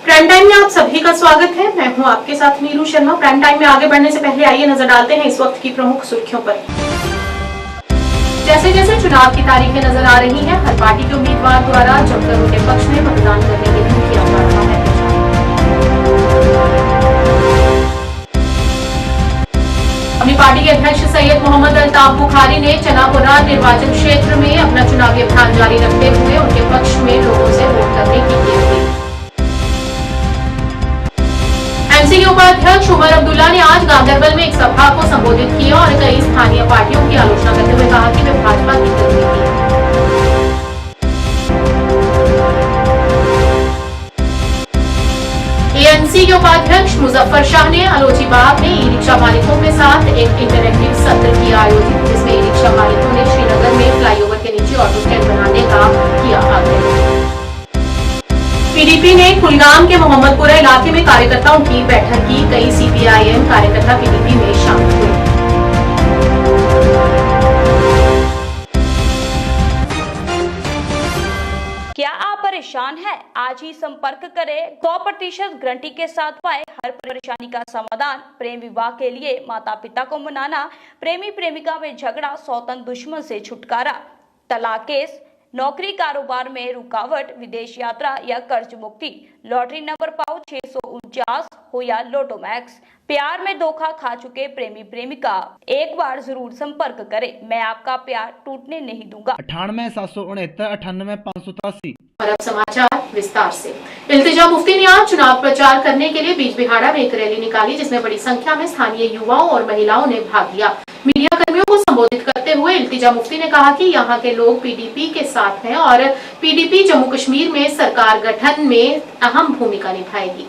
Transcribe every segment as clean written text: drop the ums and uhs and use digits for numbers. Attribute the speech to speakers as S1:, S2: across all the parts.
S1: Prime time में आप सभी का स्वागत है। मैं हूं आपके साथ नीरू शर्मा। प्राइम टाइम में आगे बढ़ने से पहले आइए नजर डालते हैं इस वक्त की प्रमुख सुर्खियों पर। जैसे जैसे चुनाव की तारीखें नजर आ रही हैं, हर पार्टी के उम्मीदवार द्वारा जमकर उनके पक्ष में मतदान करने के लिए किया जा रहा है। अपनी पार्टी के अध्यक्ष सैयद मोहम्मद अल्ताफ बुखारी ने चनापुरा निर्वाचन क्षेत्र में अपना चुनावी अभियान जारी रखते हुए उनके पक्ष में लोगों से वोट करने की अपील की। एमसी के उपाध्यक्ष उमर अब्दुल्ला ने आज गांधरबल में एक सभा को संबोधित किया और कई स्थानीय पार्टियों की आलोचना करते हुए कहा कि वे भाजपा की गलती थी। एएनसी के उपाध्यक्ष मुजफ्फर शाह ने अलोचीबाग में ई रिक्शा मालिकों के साथ एक इंटरैक्टिव सत्र किया आयोजित, जिसमें ई रिक्शा मालिकों ने श्रीनगर में फ्लाईओवर के नीचे ऑटो स्टैंड बनाने का किया आग्रह। पीडीपी ने कुलगाम के मोहम्मदपुरा इलाके में कार्यकर्ताओं की बैठक की। कई सीपीआईएम कार्यकर्ता पीडीपी में शामिल हुए।
S2: क्या आप परेशान हैं? आज ही संपर्क करें। 100% गारंटी के साथ पाए हर परेशानी का समाधान। प्रेम विवाह के लिए माता पिता को मनाना, प्रेमी प्रेमिका में झगड़ा, सौतन दुश्मन से छुटकारा, तलाक केस, नौकरी कारोबार में रुकावट, विदेश यात्रा या कर्ज मुक्ति, लॉटरी नंबर पाओ 649 हो या लोटो मैक्स, प्यार में धोखा खा चुके प्रेमी प्रेमिका, एक बार जरूर संपर्क करें। मैं आपका प्यार टूटने नहीं दूंगा।
S3: 98 769 98 583।
S1: और अब समाचार विस्तार से। इल्तिजा मुफ्ती ने आज चुनाव प्रचार करने के लिए बीच बिहाड़ा में एक रैली निकाली, जिसमें बड़ी संख्या में स्थानीय युवाओं और महिलाओं ने भाग लिया। मीडिया कर्मियों को संबोधित करते हुए इल्तिजा मुफ्ती ने कहा कि यहाँ के लोग पीडीपी के साथ हैं और पीडीपी जम्मू कश्मीर में सरकार गठन में अहम भूमिका निभाएगी।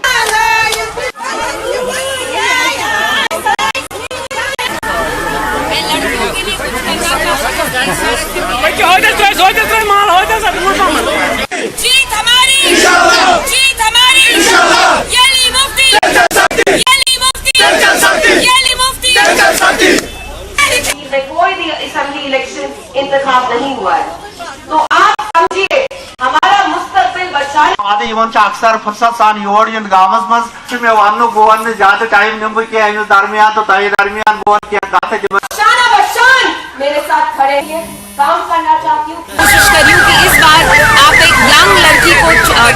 S4: जीत हमारी, जीत हमारी, ये ली मुफ्ती, ये ली मुफ्ती, ये ली मुफ्ती।
S5: कोई भी असेंबली इलेक्शन इंतखाब नहीं हुआ है, तो आप समझिए हमारा मुस्तकबिल बचाने
S6: आदि अक्सर फुर्सत सान योर गाँवस मज मे वन बह ज्यादा टाइम निम कह दरमियान तो तय दरमियान बह कह
S5: मेरे साथ खड़े हैं, काम करना चाहती हूँ।
S4: कोशिश कर रही हूँ कि इस बार आप एक यंग लड़की को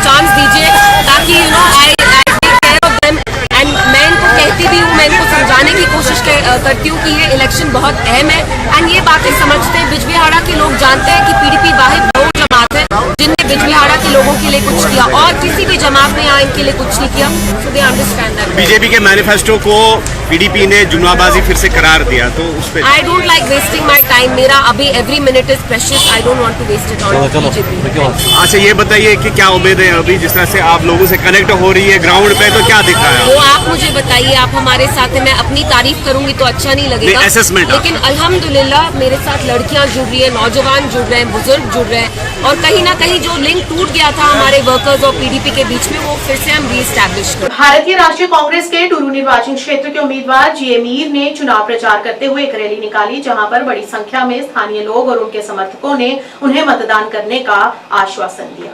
S4: चांस दीजिए, ताकि you know I take care of them. And मैं इनको कहती भी हूँ, मैं इनको समझाने की कोशिश करती हूँ कि ये इलेक्शन बहुत अहम है। एंड ये बातें समझते हैं, बिजबिहाड़ा के लोग जानते हैं कि पीडीपी वाहिद वो जमात है जिनने बिजबिहाड़ा के लोगों के लिए कुछ किया, और किसी भी जमात ने यहाँ इनके लिए कुछ नहीं किया। So they understand that.
S7: BJP के मैनिफेस्टो को पीडीपी ने जुमलाबाजी फिर से करार दिया, तो उस पे
S4: I don't like wasting my time. मेरा अभी every minute is precious. I don't want to waste it on BJP.
S7: अच्छा, ये बताइए कि क्या उम्मीद है अभी जिस तरह से आप लोगों से कनेक्ट हो रही है ग्राउंड पे, तो क्या दिख रहा है?
S4: वो आप मुझे बताइए, आप हमारे साथ हैं। मैं अपनी तारीफ करूंगी तो अच्छा नहीं लगेगा, लेकिन अल्हम्दुलिल्लाह मेरे साथ लड़कियां जुड़ रही है, नौजवान जुड़ रहे हैं, बुजुर्ग जुड़ रहे हैं, और कहीं ना कहीं जो लिंक टूट गया था हमारे वर्कर्स और पीडीपी के बीच में, वो फिर से हम रीस्टैब्लिश कर।
S1: भारतीय राष्ट्रीय कांग्रेस के टुरू निर्वाचन क्षेत्र के उम्मीदवार जी मीर ने चुनाव प्रचार करते हुए एक रैली निकाली, जहां पर बड़ी संख्या में स्थानीय लोग और उनके समर्थकों ने उन्हें मतदान करने का आश्वासन दिया।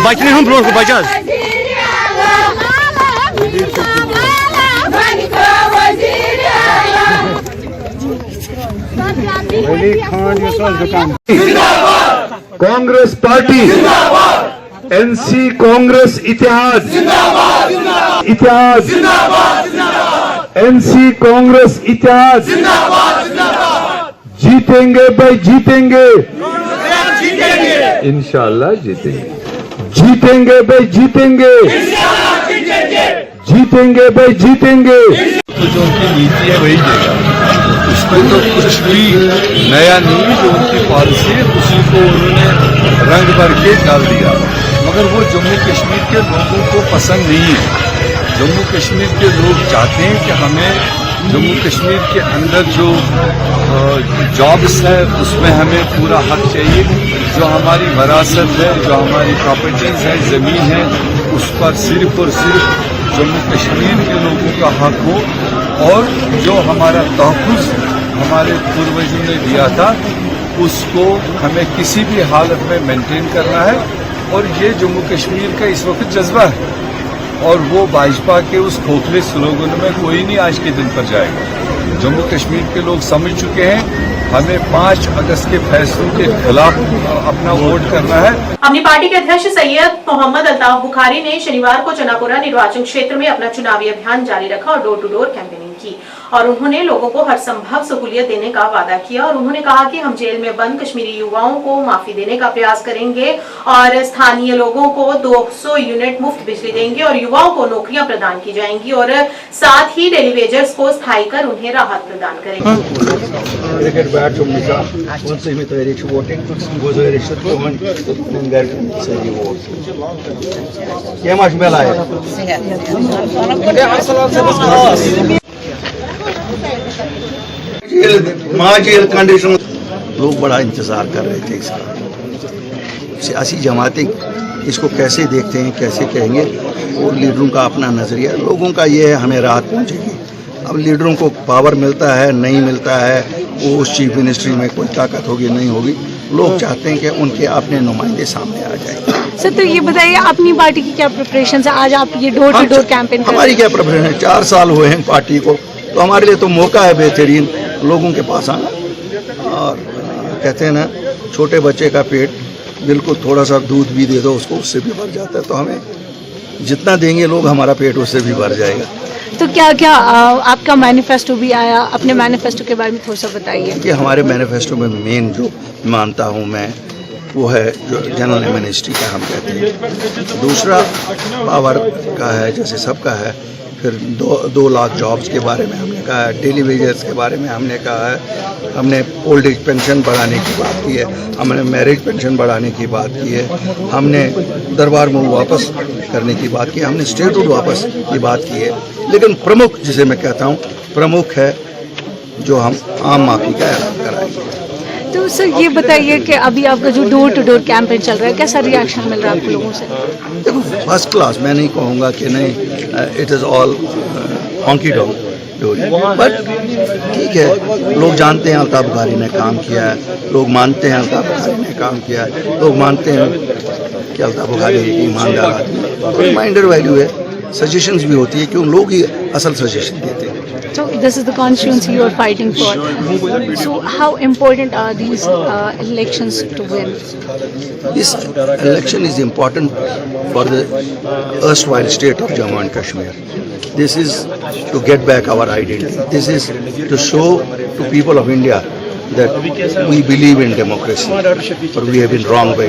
S3: बचने हम ब्रोड को बचा
S8: कांग्रेस पार्टी एनसी कांग्रेस इतिहाद इतिहाद एनसी कांग्रेस इतिहाद जीतेंगे भाई जीतेंगे, इंशाल्लाह जीतेंगे, जीतेंगे भाई जीतेंगे, जीतेंगे भाई जीतेंगे।
S9: तो जो उनकी नीति है वही देगा, उसमें तो कुछ भी नया नहीं। जो उनकी पॉलिसी है उसी को उन्होंने रंग भर के डाल दिया, मगर वो जम्मू कश्मीर के लोगों को पसंद नहीं है। जम्मू कश्मीर के लोग चाहते हैं कि हमें जम्मू कश्मीर के अंदर जो जॉब्स है उसमें हमें पूरा हक चाहिए। जो हमारी विरासत है, जो हमारी प्रॉपर्टीज़ है, ज़मीन है, उस पर सिर्फ और सिर्फ जम्मू कश्मीर के लोगों का हक हो और जो हमारा तहफ़्फ़ुज़ हमारे पूर्वजों ने दिया था उसको हमें किसी भी हालत में मेंटेन करना है। और ये जम्मू कश्मीर का इस वक्त जज्बा है और वो भाजपा के उस खोखले स्लोगन में कोई नहीं आज के दिन पर जाएगा। जम्मू कश्मीर के लोग समझ चुके हैं हमें 5 अगस्त के फैसलों के खिलाफ अपना वोट करना है।
S1: अपनी पार्टी के अध्यक्ष सैयद मोहम्मद अल्ताफ बुखारी ने शनिवार को चनापुरा निर्वाचन क्षेत्र में अपना चुनावी अभियान जारी रखा और डोर टू डोर कैंपेनिंग की और उन्होंने लोगों को हर संभव सहूलियत देने का वादा किया और उन्होंने कहा कि हम जेल में बंद कश्मीरी युवाओं को माफी देने का प्रयास करेंगे और स्थानीय लोगों को 200 यूनिट मुफ्त बिजली देंगे और युवाओं को नौकरियां प्रदान की जाएंगी और साथ ही डेली वेजर्स को स्थायी कर उन्हें राहत प्रदान
S6: करेंगे। जेल कंडीशन लोग बड़ा इंतजार कर रहे थे इसका। सियासी जमातें इसको कैसे देखते हैं, कैसे कहेंगे, और लीडरों का अपना नजरिया, लोगों का ये है हमें राहत पहुंचेगी। अब लीडरों को पावर मिलता है नहीं मिलता है, वो उस चीफ मिनिस्ट्री में कोई ताकत होगी नहीं होगी, लोग चाहते हैं कि उनके अपने नुमाइंदे सामने आ जाए।
S10: सर, तो ये बताइए अपनी पार्टी की क्या प्रिपरेशन है? आज आप ये डोर टू डोर कैंपेन कर रहे हैं।
S6: हमारी क्या प्रिपरेशन है? 4 साल हुए हैं पार्टी को, तो हमारे लिए तो मौका है बेहतरीन लोगों के पास आना। और कहते हैं ना, छोटे बच्चे का पेट बिल्कुल थोड़ा सा दूध भी दे दो उसको, उससे भी भर जाता है। तो हमें जितना देंगे लोग, हमारा पेट उससे भी भर जाएगा।
S10: तो क्या क्या आपका मैनिफेस्टो भी आया, अपने मैनिफेस्टो के बारे में थोड़ा सा बताइए।
S6: कि हमारे मैनिफेस्टो में मेन जो मानता हूँ मैं वो है जो जनरल एमनेस्टी का हम कहते हैं। दूसरा पावर का है, जैसे सबका है। फिर 2 लाख जॉब्स के बारे में हमने कहा है, डेली वेजेस के बारे में हमने कहा है, हमने ओल्ड एज पेंशन बढ़ाने की बात की है, हमने मैरिज पेंशन बढ़ाने की बात की है, हमने दरबार मूव वापस करने की बात की है, हमने स्टेटहुड वापस की बात की है। लेकिन प्रमुख जिसे मैं कहता हूँ प्रमुख है जो हम आम माफी का ऐलान कराएंगे।
S10: तो सर ये बताइए कि अभी आपका जो डोर टू डोर कैंपेन चल रहा है, कैसा रिएक्शन मिल रहा है आप लोगों से?
S6: देखो फर्स्ट क्लास, मैं नहीं कहूँगा कि नहीं इट इज़ ऑल हॉन्की डॉन्क, बट ठीक है। लोग जानते हैं अल्ताफ बुखारी ने काम किया है, लोग मानते हैं अल्ताफ बुखारी ने काम किया है, लोग मानते हैं कि अल्ताफ बुखारी ईमानदार आदमी। रिमाइंडर वैल्यू है, सजेशंस भी होती है, क्यों लोग ही असल सजेशन देते हैं।
S10: So this is the constituency you are fighting for. So how important are these elections to win?
S6: This election is important for the erstwhile state of Jammu and Kashmir. This is to get back our identity. This is to show to people of India that we believe in democracy, but we have been wronged by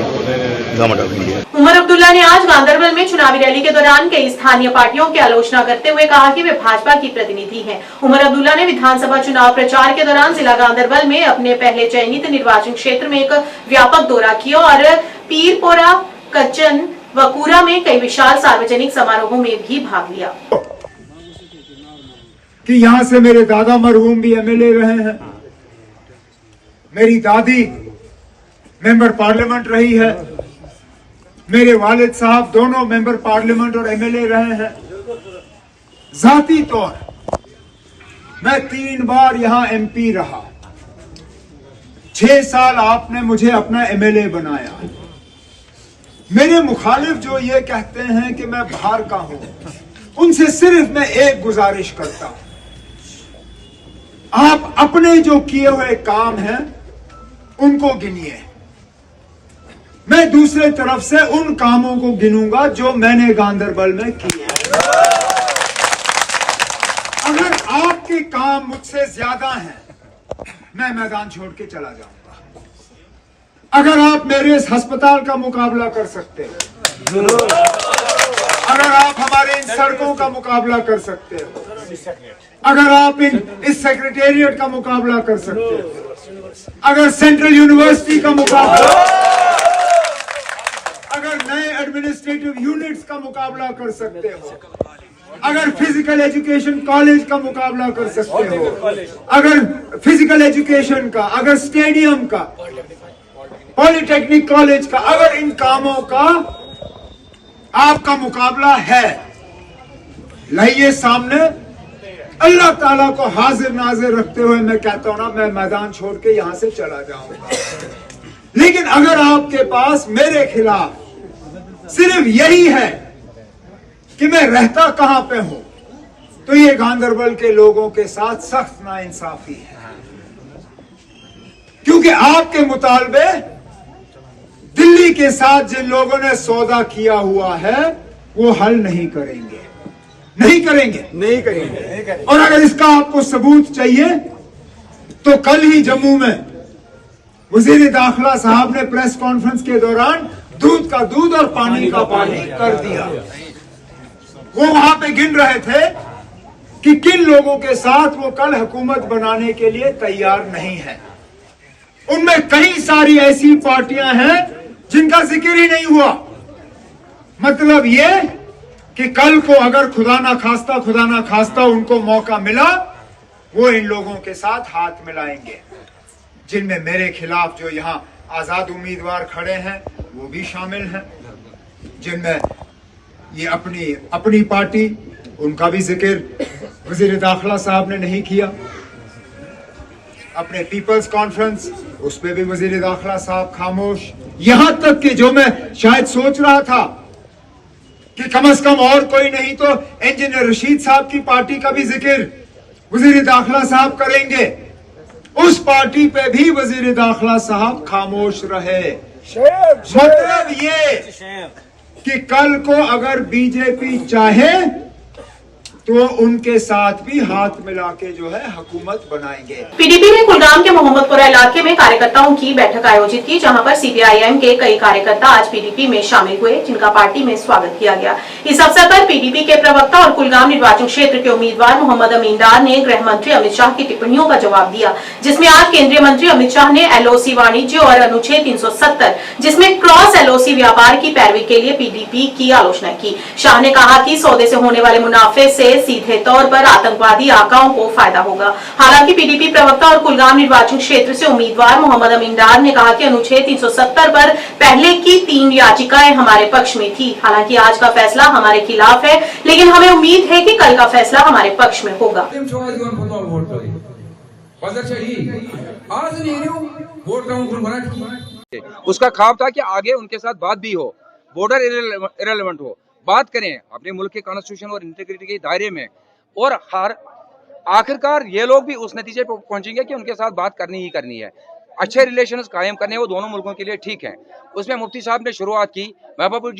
S6: government of India.
S1: Omar Abdullah ने आज गांधरबल में चुनावी rally के दौरान कई स्थानीय पार्टियों की आलोचना करते हुए कहा कि वे भाजपा की प्रतिनिधि हैं। उमर अब्दुल्ला ने विधानसभा चुनाव प्रचार के दौरान जिला गांधरबल में अपने पहले चयनित निर्वाचन क्षेत्र में एक व्यापक दौरा किया और पीरपोरा, कच्चन व कूरा में कई विशाल सार्वजनिक समारोहों में भी भाग लिया।
S8: कि यहाँ से मेरे दादा मरहूम भी एमएलए रहे हैं, मेरी दादी मेंबर पार्लियामेंट रही है, मेरे वालिद साहब दोनों मेंबर पार्लियामेंट और एमएलए रहे हैं। जाती तौर मैं 3 बार यहाँ एमपी रहा। 6 साल आपने मुझे अपना एमएलए बनाया। मेरे मुखालिफ जो ये कहते हैं कि मैं बाहर का हूं, उनसे सिर्फ मैं एक गुजारिश करता हूं, आप अपने जो किए हुए काम हैं उनको गिनिए। मैं दूसरे तरफ से उन कामों को गिनूंगा जो मैंने गांधरबल में किए। अगर आपके काम मुझसे ज्यादा हैं, मैं मैदान छोड़ के चला जाऊंगा। अगर आप मेरे इस अस्पताल का मुकाबला कर सकते हो, अगर आप हमारे इन सड़कों का मुकाबला कर सकते हो, अगर आप इस सेक्रेटेरिएट का मुकाबला कर सकते हो, अगर सेंट्रल यूनिवर्सिटी का मुकाबला, अगर नए एडमिनिस्ट्रेटिव यूनिट्स का मुकाबला कर सकते हो, अगर फिजिकल एजुकेशन कॉलेज का मुकाबला कर सकते हो, अगर फिजिकल एजुकेशन का, अगर स्टेडियम का, पॉलिटेक्निक कॉलेज का, अगर इन कामों का आपका मुकाबला है, लाइए सामने। अल्लाह ताला को हाजिर नाजिर रखते हुए मैं कहता हूं ना, मैं मैदान छोड़ के यहां से चला जाऊंगा। लेकिन अगर आपके पास मेरे खिलाफ सिर्फ यही है कि मैं रहता कहां पे हूं, तो ये गांधरबल के लोगों के साथ सख्त नाइंसाफी है। क्योंकि आपके मुतालबे दिल्ली के साथ जिन लोगों ने सौदा किया हुआ है वो हल नहीं करेंगे, नहीं करेंगे। और अगर इसका आपको सबूत चाहिए तो कल ही जम्मू में वजीर दाखिला साहब ने प्रेस कॉन्फ्रेंस के दौरान दूध का दूध और पानी का पानी कर दिया। वो वहां पे गिन रहे थे कि किन लोगों के साथ वो कल हुकूमत बनाने के लिए तैयार नहीं है। उनमें कई सारी ऐसी पार्टियां हैं जिनका जिक्र ही नहीं हुआ। मतलब ये कि कल को अगर खुदा ना खास्ता उनको मौका मिला, वो इन लोगों के साथ हाथ मिलाएंगे, जिनमें मेरे खिलाफ जो यहाँ आजाद उम्मीदवार खड़े हैं वो भी शामिल हैं, जिनमें ये अपनी पार्टी, उनका भी जिक्र वजीर दाखिला साहब ने नहीं किया। अपने पीपल्स कॉन्फ्रेंस, उस पर भी वजीर दाखिला साहब खामोश। यहां तक कि जो मैं शायद सोच रहा था कि कम से कम और कोई नहीं तो इंजीनियर रशीद साहब की पार्टी का भी जिक्र वजीर दाखिला साहब करेंगे, उस पार्टी पे भी वजीर दाखिला साहब खामोश रहे। मतलब ये कि कल को अगर बीजेपी चाहे तो उनके साथ भी हाथ मिला के जो है हुकूमत बनाएंगे।
S1: पीडीपी ने कुलगाम के मोहम्मदपुरा इलाके में कार्यकर्ताओं की बैठक आयोजित की, जहां पर सीपीआईएम के कई कार्यकर्ता आज पीडीपी में शामिल हुए, जिनका पार्टी में स्वागत किया गया। इस अवसर पर पीडीपी के प्रवक्ता और कुलगाम निर्वाचन क्षेत्र के उम्मीदवार मोहम्मद अमीन डार ने गृह मंत्री अमित शाह की टिप्पणियों का जवाब दिया, जिसमें आज केंद्रीय मंत्री अमित शाह ने एलओसी वाणिज्य और अनुच्छेद 370 जिसमें क्रॉस एलओसी व्यापार की पैरवी के लिए पीडीपी की आलोचना की। शाह ने कहा कि सौदे से होने वाले मुनाफे से सीधे तौर पर आतंकवादी आकाओं को फायदा होगा। हालांकि पीडीपी प्रवक्ता और कुलगाम निर्वाचन क्षेत्र से उम्मीदवार मोहम्मद अमीन डार ने कहा कि अनुच्छेद 370 पर पहले की 3 याचिकाएं हमारे पक्ष में थी। हालांकि आज का फैसला हमारे खिलाफ है, लेकिन हमें उम्मीद है कि कल का फैसला हमारे पक्ष में होगा।
S11: उसका ख्वाब था कि आगे उनके साथ बात भी हो, बॉर्डर इरेलेवेंट हो, बात करें अपने मुल्क के कॉन्स्टिट्यूशन और इंटीग्रिटी के दायरे में, और आखिरकार ये लोग भी उस नतीजे पर पहुंचेंगे कि उनके साथ बात करनी ही करनी है। अच्छे रिलेशंस कायम करने वो दोनों मुल्कों के लिए ठीक हैं। उसमें मुफ्ती साहब ने शुरुआत की, महबूबा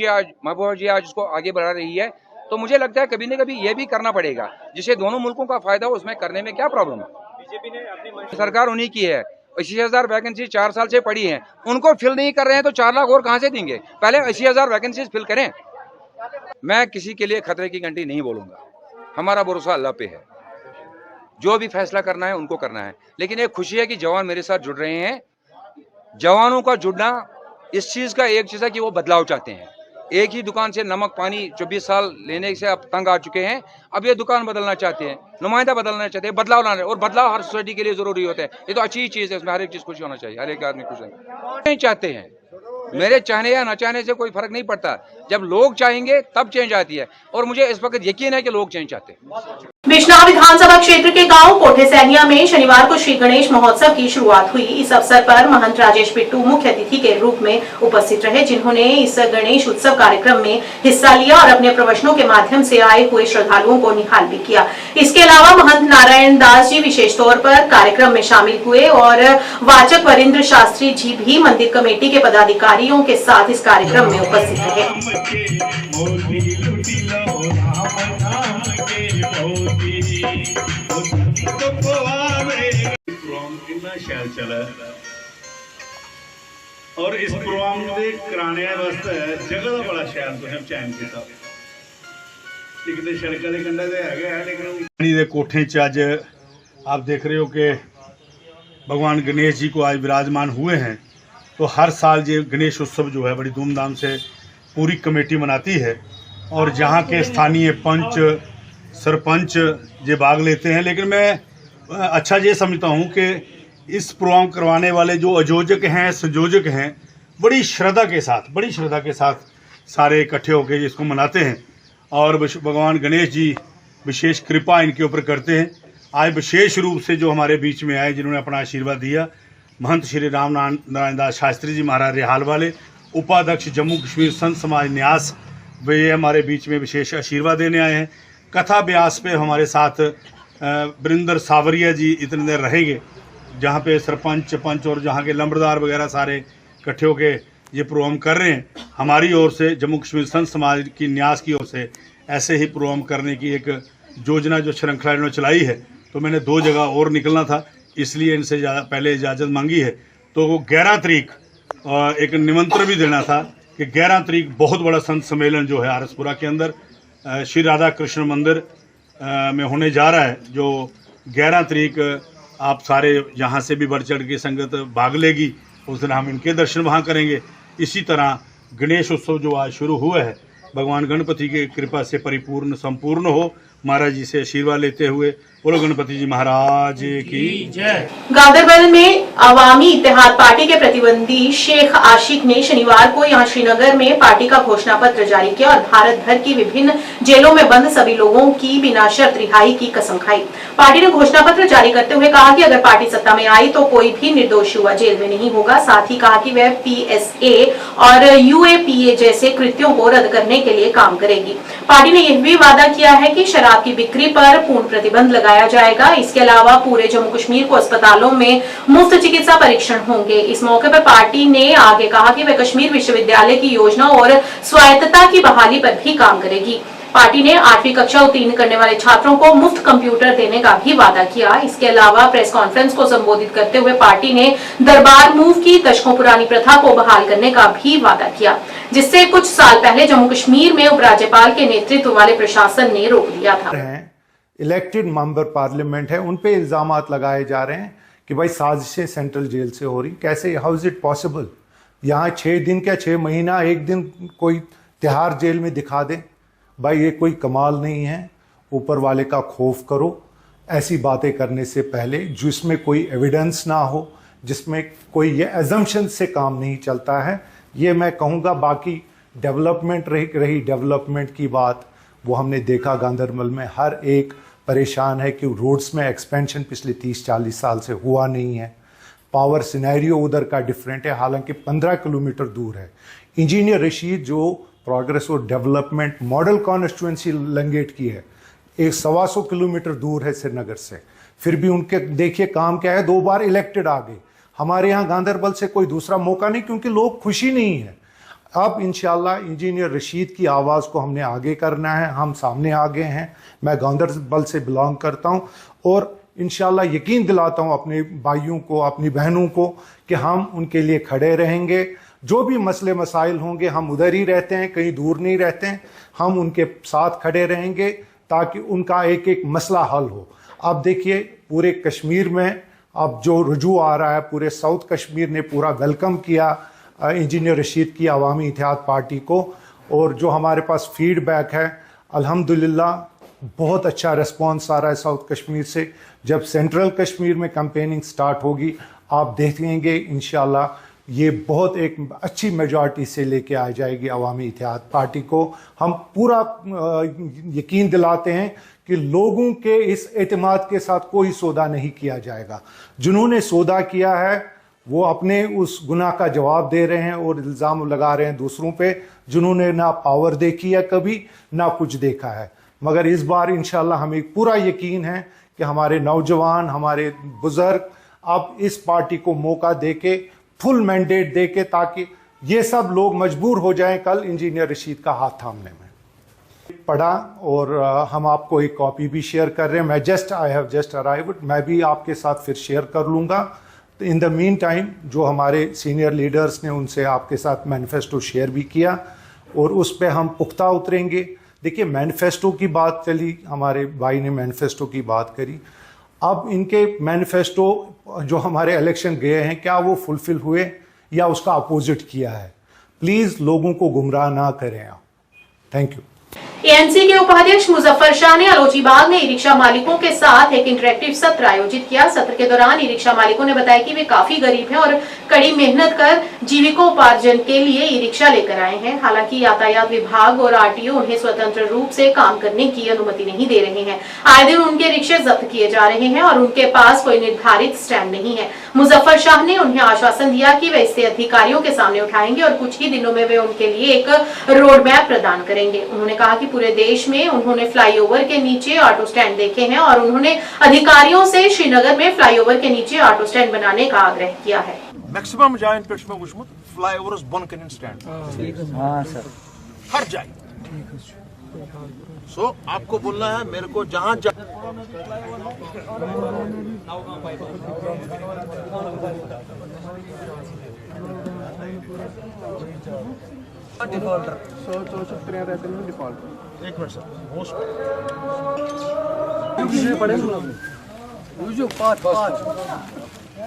S11: जी आज उसको आगे बढ़ा रही है, तो मुझे लगता है कभी न कभी ये भी करना पड़ेगा जिससे दोनों मुल्कों का फायदा हो। उसमें करने में क्या प्रॉब्लम है? बीजेपी ने अपनी सरकार उन्हीं की है। 80,000 वैकेंसी 4 साल से पड़ी हैं, उनको फिल नहीं कर रहे हैं तो 4 लाख और कहाँ से देंगे? पहले 80,000 वैकेंसीज फिल करें। मैं किसी के लिए खतरे की घंटी नहीं बोलूंगा, हमारा भरोसा अल्लाह पे है, जो भी फैसला करना है उनको करना है। लेकिन एक खुशी है कि जवान मेरे साथ जुड़ रहे हैं। जवानों का जुड़ना इस चीज़ का एक चीज़ है कि वो बदलाव चाहते हैं। एक ही दुकान से नमक पानी 24 साल लेने से अब तंग आ चुके हैं, अब ये दुकान बदलना चाहते हैं, नुमाइंदा बदलना चाहते हैं, बदलाव लाना है। और बदलाव हर सोसाइटी के लिए जरूरी होता है। ये तो अच्छी चीज़ है, इसमें हर एक चीज़ खुशी होना चाहिए, हर एक आदमी खुश नहीं चाहते हैं। मेरे चाहने या न चाहने से कोई फर्क नहीं पड़ता, जब लोग चाहेंगे तब चेंज आती है, और मुझे इस वक्त यकीन है कि लोग चेंज चाहते हैं।
S1: बिजनौर विधानसभा क्षेत्र के गांव कोठे सैनिया में शनिवार को श्री गणेश महोत्सव की शुरुआत हुई। इस अवसर पर महंत राजेश बिट्टू मुख्य अतिथि के रूप में उपस्थित रहे, जिन्होंने इस गणेश उत्सव कार्यक्रम में हिस्सा लिया और अपने प्रवचनों के माध्यम से आए हुए श्रद्धालुओं को निहाल भी किया। इसके अलावा महंत नारायण दास जी विशेष तौर पर कार्यक्रम में शामिल हुए और वाचक वरिंद्र शास्त्री जी भी मंदिर कमेटी के पदाधिकारियों के साथ इस कार्यक्रम में उपस्थित रहे।
S12: शैल चला और इस प्रोग्राम के कराने वास्ते जगह का बड़ा शैल तुसें चयन किया। एक तो सड़क के कंढे ते है, लेकिन कोठे च अज आप देख रहे हो कि भगवान गणेश जी को आज विराजमान हुए हैं। तो हर साल ये गणेश उत्सव जो है बड़ी धूमधाम से पूरी कमेटी मनाती है, और जहाँ के स्थानीय पंच सरपंच ये भाग लेते हैं। लेकिन मैं अच्छा ये समझता हूँ कि इस प्रोग्राम करवाने वाले जो आयोजक हैं, संयोजक हैं, बड़ी श्रद्धा के साथ सारे इकट्ठे होकर इसको मनाते हैं। और भगवान गणेश जी विशेष कृपा इनके ऊपर करते हैं। आज विशेष रूप से जो हमारे बीच में आए, जिन्होंने अपना आशीर्वाद दिया, महंत श्री राम नारायण दास शास्त्री जी महाराज रिहाल वाले, उपाध्यक्ष जम्मू कश्मीर संत समाज न्यास, वे हमारे बीच में विशेष आशीर्वाद देने आए हैं। कथा व्यास पे हमारे साथ वरिंदर सावरिया जी इतने देर रहेंगे, जहाँ पे सरपंच पंच और जहाँ के लंबरदार वगैरह सारे इकट्ठे होके ये प्रोग्राम कर रहे हैं। हमारी ओर से जम्मू कश्मीर संत समाज की न्यास की ओर से ऐसे ही प्रोग्राम करने की एक योजना जो श्रृंखला इन्होंने चलाई है, तो मैंने 2 जगह और निकलना था, इसलिए इनसे पहले इजाज़त मांगी है। तो 11 तारीख एक निमंत्रण भी देना था कि 11 तारीख बहुत बड़ा संत सम्मेलन जो है आरसपुरा के अंदर श्री राधा कृष्ण मंदिर में होने जा रहा है, जो 11 तारीख आप सारे यहाँ से भी बढ़ चढ़ के संगत भाग लेगी। उस दिन हम इनके दर्शन वहाँ करेंगे। इसी तरह गणेश उत्सव जो आज शुरू हुआ है, भगवान गणपति की कृपा से परिपूर्ण संपूर्ण हो। महाराज जी से आशीर्वाद लेते हुए बोलो गणपति जी महाराज की जय।
S1: गांदरबल में अवामी इत्तेहाद पार्टी के प्रतिद्वंदी शेख आशिक ने शनिवार को यहां श्रीनगर में पार्टी का घोषणा पत्र जारी किया और भारत भर की विभिन्न जेलों में बंद सभी लोगों की बिना शर्त रिहाई की कसम खाई। पार्टी ने घोषणा पत्र जारी करते हुए कहा कि अगर पार्टी सत्ता में आई तो कोई भी निर्दोष युवा जेल में नहीं होगा। साथ ही कहा कि वह PSA और UAPA जैसे कृत्यों को रद्द करने के लिए काम करेगी। पार्टी ने यह भी वादा किया है कि शराब की बिक्री पर पूर्ण प्रतिबंध लगाया जाएगा। इसके अलावा पूरे जम्मू कश्मीर को अस्पतालों में मुफ्त चिकित्सा परीक्षण होंगे। इस मौके पर पार्टी ने आगे कहा कि वह कश्मीर विश्वविद्यालय की योजना और स्वायत्तता की बहाली पर भी काम करेगी। पार्टी ने 8वीं कक्षा उत्तीर्ण करने वाले छात्रों को मुफ्त कंप्यूटर देने का भी वादा किया। इसके अलावा प्रेस कॉन्फ्रेंस को संबोधित करते हुए पार्टी ने दरबार मूव की दशकों पुरानी प्रथा को बहाल करने का भी वादा किया, जिससे कुछ साल पहले जम्मू कश्मीर में उपराज्यपाल के नेतृत्व वाले प्रशासन ने रोक दिया था।
S13: इलेक्टेड मेंबर पार्लियामेंट है, उन पे इल्जामात लगाए जा रहे हैं कि भाई साजिशें सेंट्रल जेल से हो रही। कैसे, हाउ इज इट पॉसिबल? यहाँ 6 दिन क्या 6 महीना, एक दिन कोई तिहाड़ जेल में दिखा दे। भाई ये कोई कमाल नहीं है। ऊपर वाले का खौफ करो ऐसी बातें करने से पहले, जिसमें कोई एविडेंस ना हो, जिसमें कोई ये एजम्पशन से काम नहीं चलता है। ये मैं कहूँगा। बाकी डेवलपमेंट रही डेवलपमेंट की बात, वो हमने देखा गांदरबल में हर एक परेशान है कि रोड्स में एक्सपेंशन पिछले 30-40 साल से हुआ नहीं है। पावर सिनेरियो उधर का डिफरेंट है, हालांकि 15 किलोमीटर दूर है। इंजीनियर रशीद जो प्रोग्रेस और डेवलपमेंट मॉडल कॉन्स्टिट्यूंसी लंगेट की है, 125 किलोमीटर दूर है श्रीनगर से, फिर भी उनके देखिए काम क्या है, 2 बार इलेक्टेड आ गए। हमारे यहाँ गांदरबल से कोई दूसरा मौका नहीं, क्योंकि लोग खुशी नहीं है। अब इंशाल्लाह इंजीनियर रशीद की आवाज़ को हमने आगे करना है। हम सामने आ गए हैं। मैं गांदरबल से बिलोंग करता हूँ और इंशाल्लाह यकीन दिलाता हूँ अपने भाइयों को, अपनी बहनों को, कि हम उनके लिए खड़े रहेंगे। जो भी मसले मसाइल होंगे, हम उधर ही रहते हैं, कहीं दूर नहीं रहते हैं। हम उनके साथ खड़े रहेंगे ताकि उनका एक एक मसला हल हो। अब देखिए पूरे कश्मीर में अब जो रुजू आ रहा है, पूरे साउथ कश्मीर ने पूरा वेलकम किया इंजीनियर रशीद की अवामी इत्तेहाद पार्टी को। और जो हमारे पास फीडबैक है, अल्हम्दुलिल्लाह बहुत अच्छा रिस्पॉन्स आ रहा है साउथ कश्मीर से। जब सेंट्रल कश्मीर में कैंपेनिंग स्टार्ट होगी, आप देखेंगे इंशाल्लाह ये बहुत एक अच्छी मेजॉरिटी से लेके आ जाएगी अवामी इत्तेहाद पार्टी को। हम पूरा यकीन दिलाते हैं कि लोगों के इस एतमाद के साथ कोई सौदा नहीं किया जाएगा। जिन्होंने सौदा किया है वो अपने उस गुनाह का जवाब दे रहे हैं और इल्ज़ाम लगा रहे हैं दूसरों पे, जिन्होंने ना पावर देखी है कभी, ना कुछ देखा है। मगर इस बार इंशाल्लाह हमें पूरा यकीन है कि हमारे नौजवान, हमारे बुजुर्ग अब इस पार्टी को मौका देके, फुल मैंडेट देके, ताकि ये सब लोग मजबूर हो जाएं कल इंजीनियर रशीद का हाथ थामने में। पढ़ा और हम आपको एक कॉपी भी शेयर कर रहे हैं। आई हैव जस्ट अराइव्ड, मैं भी आपके साथ फिर शेयर कर लूँगा। तो इन द मीन टाइम जो हमारे सीनियर लीडर्स ने उनसे आपके साथ मैनिफेस्टो शेयर भी किया और उस पर हम पुख्ता उतरेंगे। देखिए मैनिफेस्टो की बात चली, हमारे भाई ने मैनिफेस्टो की बात करी। अब इनके मैनिफेस्टो जो हमारे इलेक्शन गए हैं, क्या वो फुलफिल हुए या उसका अपोजिट किया है? प्लीज़ लोगों को गुमराह ना करें आप। Thank you.
S1: एएनसी के उपाध्यक्ष मुजफ्फर शाह ने अलोचीबाग में ई रिक्शा मालिकों के साथ एक इंटरेक्टिव सत्र आयोजित किया। सत्र के दौरान ई रिक्शा मालिकों ने बताया कि वे काफी गरीब हैं और कड़ी मेहनत कर जीविकोपार्जन के लिए ई रिक्शा लेकर आए हैं। हालांकि यातायात विभाग और आरटीओ उन्हें स्वतंत्र रूप से काम करने की अनुमति नहीं दे रहे हैं। आए दिन उनके रिक्शे जब्त किए जा रहे हैं और उनके पास कोई निर्धारित स्टैंड नहीं है। मुजफ्फर शाह ने उन्हें आश्वासन दिया कि वे इसे अधिकारियों के सामने उठाएंगे और कुछ ही दिनों में वे उनके लिए एक रोड मैप प्रदान करेंगे। उन्होंने कहा कि पूरे देश में उन्होंने फ्लाईओवर के नीचे ऑटो स्टैंड देखे हैं और उन्होंने अधिकारियों से श्रीनगर में फ्लाईओवर के नीचे ऑटो स्टैंड बनाने का आग्रह किया है।
S14: मैक्सिमम जायन पे वुचमुत फ्लाईओवर्स बन कन स्टैंड हर जाए। सो आपको बोलना है मेरे को जहां एक मिनट सर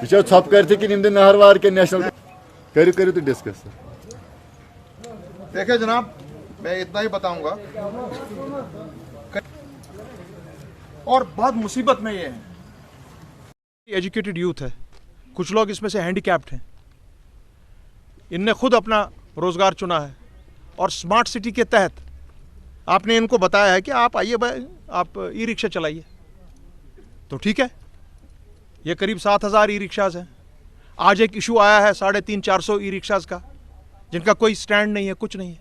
S9: ये छप कर कि निम्न नहरवार के नेशनल करू तो डिस्कस।
S14: देखिए जनाब, मैं इतना ही बताऊंगा और बहुत मुसीबत में ये है। एजुकेटेड यूथ है, कुछ लोग इसमें से हैंडीकैप्ड हैं। इनने खुद अपना रोजगार चुना है और स्मार्ट सिटी के तहत आपने इनको बताया है कि आप आइए भाई, आप ई रिक्शा चलाइए। तो ठीक है, ये करीब 7,000 ई रिक्शाज हैं। आज एक इशू आया है 350-400 ई रिक्शाज का, जिनका कोई स्टैंड नहीं है, कुछ नहीं है।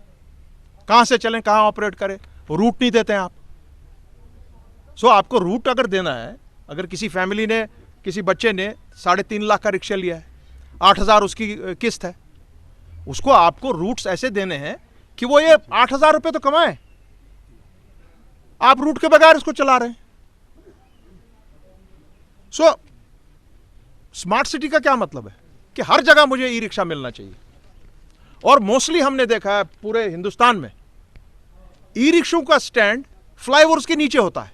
S14: कहाँ से चलें, कहाँ ऑपरेट करें, रूट नहीं देते हैं आप। सो आपको रूट अगर देना है, अगर किसी फैमिली ने, किसी बच्चे ने 3.5 लाख का रिक्शा लिया है, 8,000 उसकी किस्त है, उसको आपको रूट्स ऐसे देने हैं कि वो ये 8,000 रुपये तो कमाए। आप रूट के बगैर इसको चला रहे हैं। सो स्मार्ट सिटी का क्या मतलब है कि हर जगह मुझे ई रिक्शा मिलना चाहिए। और मोस्टली हमने देखा है पूरे हिंदुस्तान में ई रिक्शों का स्टैंड फ्लाईओवर्स के नीचे होता है।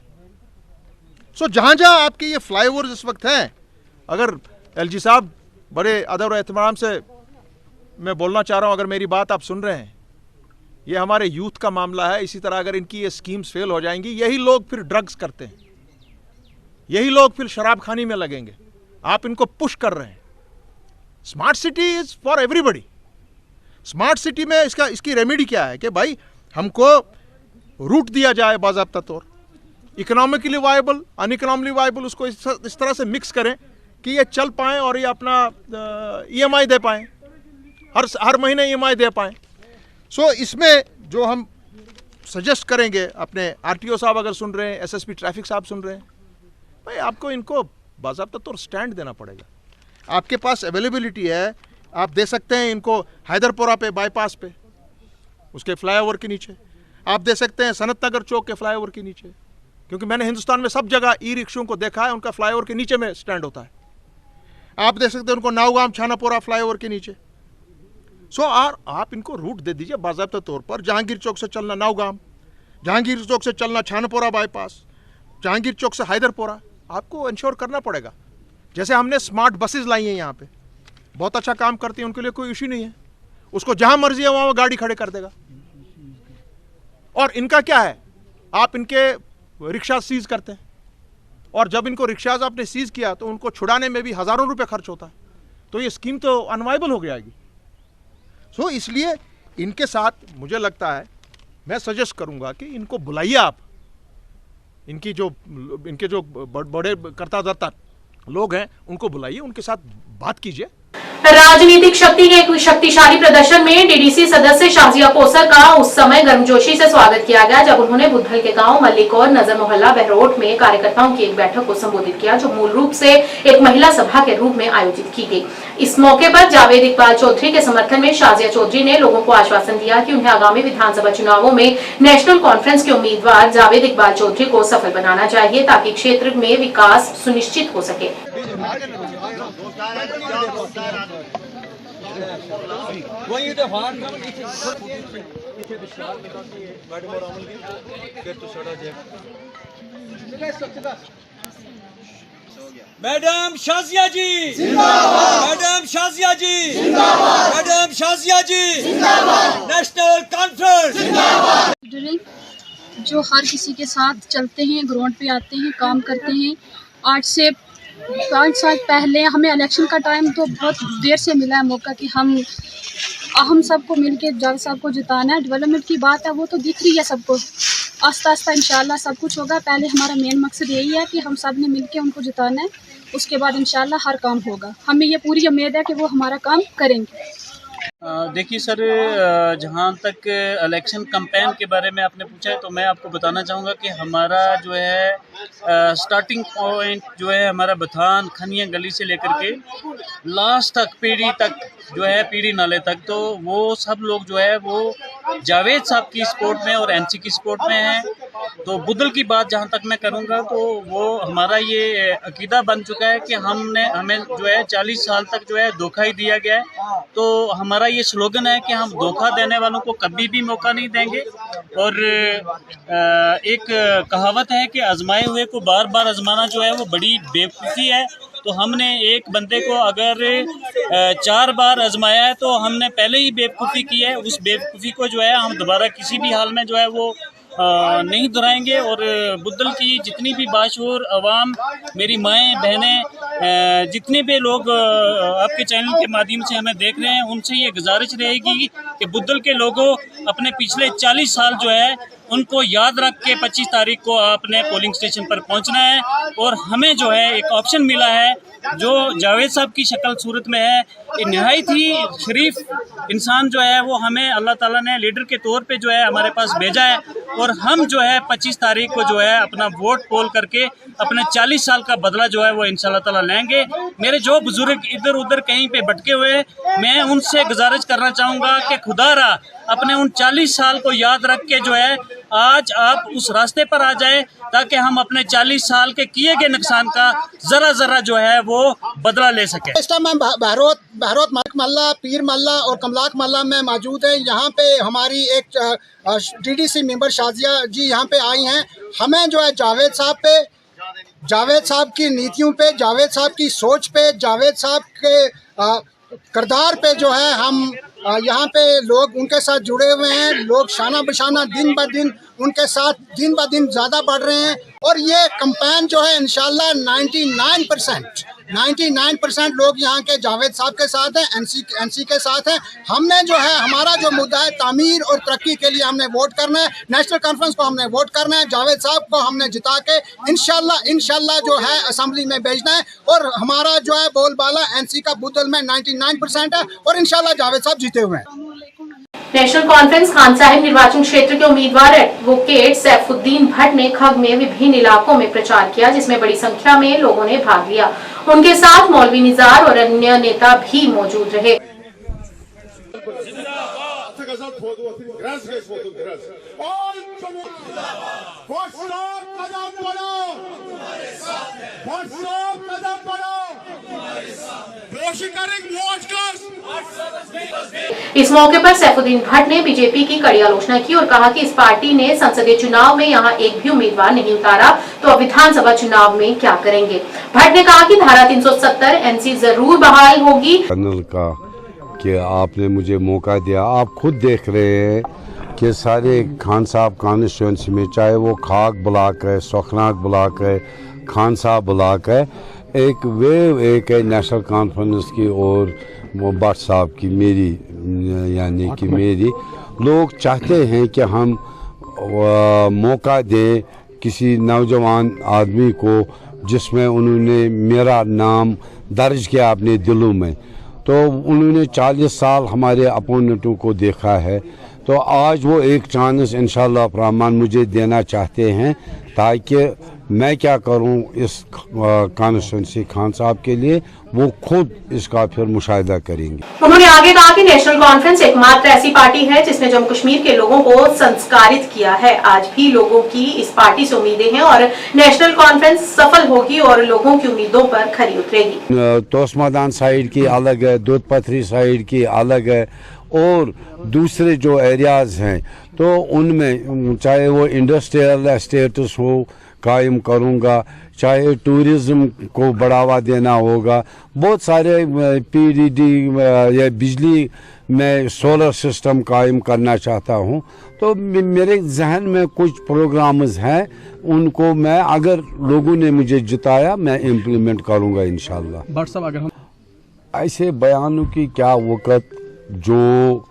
S14: सो जहां जहां आपके ये फ्लाईओवर्स इस वक्त हैं, अगर एलजी साहब बड़े अदब और एहतराम से मैं बोलना चाह रहा हूं, अगर मेरी बात आप सुन रहे हैं, ये हमारे यूथ का मामला है। इसी तरह अगर इनकी ये स्कीम्स फेल हो जाएंगी, यही लोग फिर ड्रग्स करते हैं, यही लोग फिर शराब खानी में लगेंगे। आप इनको पुश कर रहे हैं। Smart city is for everybody. Smart city में इसकी रेमेडी क्या है कि भाई हमको रूट दिया जाए बाज़ाब्ता तौर, इकोनॉमिकली वायबल, अनइकोनॉमिकली वायबल, उसको इस तरह से मिक्स करें कि ये चल पाएँ और ये अपना EMI दे पाएँ, हर महीने EMI दे पाएँ। सो इसमें जो हम सजेस्ट करेंगे, अपने RTO साहब अगर सुन रहे हैं, SSP ट्रैफिक साहब सुन रहे हैं, भाई आपको इनको बाज़ाब्ता तौर स्टैंड देना पड़ेगा। आपके पास अवेलेबिलिटी है, आप दे सकते हैं इनको हैदरपुरा पे, बाईपास पे, उसके फ्लाईओवर के नीचे। आप दे सकते हैं सनत नगर चौक के फ्लाईओवर के नीचे, क्योंकि मैंने हिंदुस्तान में सब जगह ई रिक्शों को देखा है, उनका फ्लाईओवर के नीचे में स्टैंड होता है। आप दे सकते हैं उनको नावगाम छानापुरा फ्लाईओवर के नीचे। सो आप इनको रूट दे दीजिए बाज़ाब्ता तौर पर। जहांगीर चौक से चलना नावगाम, जहांगीर चौक से चलना छानापुरा बाईपास, जहांगीर चौक से हैदरपुरा। आपको इंश्योर करना पड़ेगा। जैसे हमने स्मार्ट बसेस लाई हैं यहाँ पे, बहुत अच्छा काम करती हैं, उनके लिए कोई इशू नहीं है। उसको जहां मर्जी है वहां वो गाड़ी खड़े कर देगा। और इनका क्या है, आप इनके रिक्शा सीज करते हैं, और जब इनको रिक्शाज आपने सीज किया तो उनको छुड़ाने में भी हज़ारों रुपए खर्च होता है। तो ये स्कीम तो अनवाइबल हो जाएगी। सो इसलिए इनके साथ मुझे लगता है, मैं सजेस्ट करूंगा कि इनको बुलाइए आप। इनके जो बड़े कर्ता धर्ता लोग हैं उनको बुलाइए, उनके साथ बात कीजिए।
S1: राजनीतिक शक्ति के एक शक्तिशाली प्रदर्शन में डीडीसी सदस्य शाजिया कोसर का उस समय गर्मजोशी से स्वागत किया गया जब उन्होंने बुद्धल के गांव मल्लिक और नजर मोहल्ला बहरोट में कार्यकर्ताओं की एक बैठक को संबोधित किया, जो मूल रूप से एक महिला सभा के रूप में आयोजित की गई। इस मौके पर जावेद इकबाल चौधरी के समर्थन में शाजिया चौधरी ने लोगों को आश्वासन दिया कि उन्हें आगामी विधानसभा चुनावों में नेशनल कॉन्फ्रेंस के उम्मीदवार जावेद इकबाल चौधरी को सफल बनाना चाहिए, ताकि क्षेत्र में विकास सुनिश्चित हो सके।
S15: मैडम शाजिया जी जिंदाबाद, मैडम शाजिया जी जिंदाबाद, मैडम शाजिया जी जिंदाबाद, नेशनल कॉन्फ्रेंस जिंदाबाद।
S10: जो हर किसी के साथ चलते हैं, ग्राउंड पे आते हैं, काम करते हैं। आज से 5 साल पहले हमें इलेक्शन का टाइम तो बहुत देर से मिला है मौका कि हम सबको मिलके जावेद साहब को जिताना है। डेवलपमेंट की बात है वो तो दिख रही है सबको, आस्ता आस्ता इंशाल्लाह सब कुछ होगा। पहले हमारा मेन मकसद यही है कि हम सब ने मिलके उनको जिताना है, उसके बाद इंशाल्लाह हर काम होगा। हमें ये पूरी उम्मीद है कि वो हमारा काम करेंगे।
S16: देखिए सर, जहाँ तक इलेक्शन कैंपेन के बारे में आपने पूछा है तो मैं आपको बताना चाहूँगा कि हमारा जो है स्टार्टिंग पॉइंट जो है हमारा बथान खनिया गली से लेकर के लास्ट तक जो है पीढ़ी नाले तक, तो वो सब लोग जो है वो जावेद साहब की सपोर्ट में और एनसी की सपोर्ट में हैं। तो बुदल की बात जहाँ तक मैं करूँगा तो वो हमारा ये अकीदा बन चुका है कि हमें जो है 40 साल तक जो है धोखा ही दिया गया है। तो हमारा ये स्लोगन है कि हम धोखा देने वालों को कभी भी मौका नहीं देंगे। और एक कहावत है कि आजमाए हुए को बार बार आजमाना जो है वो बड़ी बेवकूफ़ी है। तो हमने एक बंदे को अगर 4 बार आजमाया है तो हमने पहले ही बेवकूफ़ी की है। उस बेवकूफ़ी को जो है हम दोबारा किसी भी हाल में जो है वो नहीं दोहराएंगे। और बुद्दल की जितनी भी बाशऊर अवाम, मेरी माएँ बहनें, जितने भी लोग आपके चैनल के माध्यम से हमें देख रहे हैं, उनसे ये गुजारिश रहेगी कि बुद्दल के लोगों अपने पिछले 40 साल जो है उनको याद रख के 25 तारीख को आपने पोलिंग स्टेशन पर पहुंचना है। और हमें जो है एक ऑप्शन मिला है जो जावेद साहब की शक्ल सूरत में है। ये नहायत ही शरीफ इंसान जो है वो हमें अल्लाह ताला ने लीडर के तौर पे जो है हमारे पास भेजा है। और हम जो है 25 तारीख को जो है अपना वोट पोल करके अपने 40 साल का बदला जो है वो इंशाल्लाह ताला लेंगे। मेरे जो बुजुर्ग इधर उधर कहीं पे भटके हुए, मैं उनसे गुजारिश करना चाहूँगा कि खुदारा अपने उन 40 साल को याद रख के जो है आज आप उस रास्ते पर आ जाए ताकि हम अपने 40 साल के किए गए नुकसान का ज़रा जो है वो बदला ले सके।
S17: इस टाइम हम बहरोत मलिक मल्ला, पीर मल्ला और कमलाक मल्ला में मौजूद हैं। यहाँ पे हमारी एक DDC मेंबर शाजिया जी यहाँ पे आई हैं। हमें जो है जावेद साहब की नीतियों पे, जावेद साहब की सोच पे, जावेद साहब के किरदार पे जो है हम यहाँ पे लोग उनके साथ जुड़े हुए हैं। लोग शाना बशाना दिन ब दिन उनके साथ दिन ब दिन ज़्यादा बढ़ रहे हैं। और ये कैंपेन जो है इंशाल्लाह 99% लोग यहाँ के जावेद साहब के साथ हैं, एनसी के साथ हैं। हमने जो है हमारा जो मुद्दा है तामीर और तरक्की के लिए हमने वोट करना है। नेशनल कॉन्फ्रेंस को हमने वोट करना है। जावेद साहब को हमने जिता के इंशाल्लाह जो है असेंबली में भेजना है। और हमारा जो है बोलबाला एनसी का बुदल में 99% है और इंशाल्लाह जावेद साहब जीते हुए हैं।
S1: नेशनल कॉन्फ्रेंस खान साहिब निर्वाचन क्षेत्र के उम्मीदवार एडवोकेट सैफुद्दीन भट्ट ने खग में विभिन्न इलाकों में प्रचार किया, जिसमें बड़ी संख्या में लोगों ने भाग लिया। उनके साथ मौलवी निजार और अन्य नेता भी मौजूद रहे। इस मौके पर सैफुद्दीन भट्ट ने बीजेपी की कड़ी आलोचना की और कहा कि इस पार्टी ने संसदीय चुनाव में यहां एक भी उम्मीदवार नहीं उतारा तो अब विधानसभा चुनाव में क्या करेंगे। भट्ट ने कहा कि धारा 370 एनसी जरूर बहाल होगी।
S9: चैनल का कि आपने मुझे मौका दिया। आप खुद देख रहे हैं कि सारे खान साहब कॉन्स्टिट्यूंसी में, चाहे वो खाक ब्लॉक है, सोखनाक ब्लॉक है, खान साहब ब्लॉक है, एक वेव एक है नेशनल कॉन्फ्रेंस की और भट्ट साहब की, मेरी लोग चाहते हैं कि हम मौका दें किसी नौजवान आदमी को जिसमें उन्होंने मेरा नाम दर्ज किया अपने दिलों में। तो उन्होंने 40 साल हमारे अपोनेंटों को देखा है, तो आज वो एक चांस इंशाल्लाह रहमान मुझे देना चाहते हैं ताकि मैं क्या करूं इस कॉन्स्टिट्यूंसी खान साहब के लिए, वो खुद इसका फिर मुशाहिदा करेंगे।
S1: उन्होंने आगे कहा कि नेशनल कॉन्फ्रेंस एकमात्र ऐसी पार्टी है जिसने जम्मू कश्मीर के लोगों को संस्कारित किया है। आज भी लोगों की इस पार्टी से उम्मीदें हैं और नेशनल कॉन्फ्रेंस सफल होगी और लोगों की उम्मीदों पर खरी उतरेगी।
S9: तोसमादान साइड की अलग है, दूध पथरी साइड की अलग है और दूसरे जो एरियाज हैं तो उनमें चाहे वो इंडस्ट्रियल एस्टेट्स हो कायम करूँगा, चाहे टूरिज़्म को बढ़ावा देना होगा, बहुत सारे पीडीडी या बिजली में सोलर सिस्टम कायम करना चाहता हूँ। तो मेरे जहन में कुछ प्रोग्राम्स हैं, उनको मैं अगर लोगों ने मुझे जिताया मैं इम्प्लीमेंट करूँगा इंशाल्लाह।
S3: बट साहब अगर हम
S9: ऐसे बयानों की क्या वक़्त, जो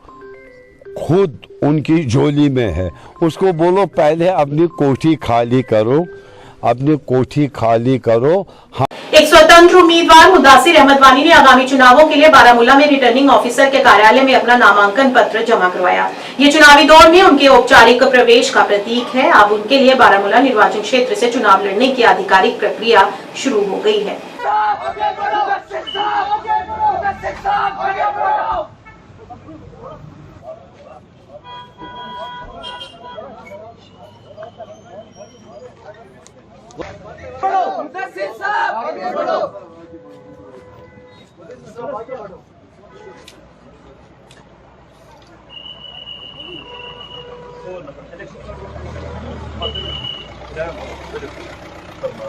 S9: खुद उनकी झोली में है उसको बोलो पहले अपनी कोठी खाली करो, अपनी कोठी खाली करो।
S1: एक स्वतंत्र उम्मीदवार मुदासिर अहमद वानी ने आगामी चुनावों के लिए बारामूला में रिटर्निंग ऑफिसर के कार्यालय में अपना नामांकन पत्र जमा करवाया। ये चुनावी दौर में उनके औपचारिक प्रवेश का प्रतीक है। अब उनके लिए बारामूला निर्वाचन क्षेत्र से चुनाव लड़ने की आधिकारिक प्रक्रिया शुरू हो गई है।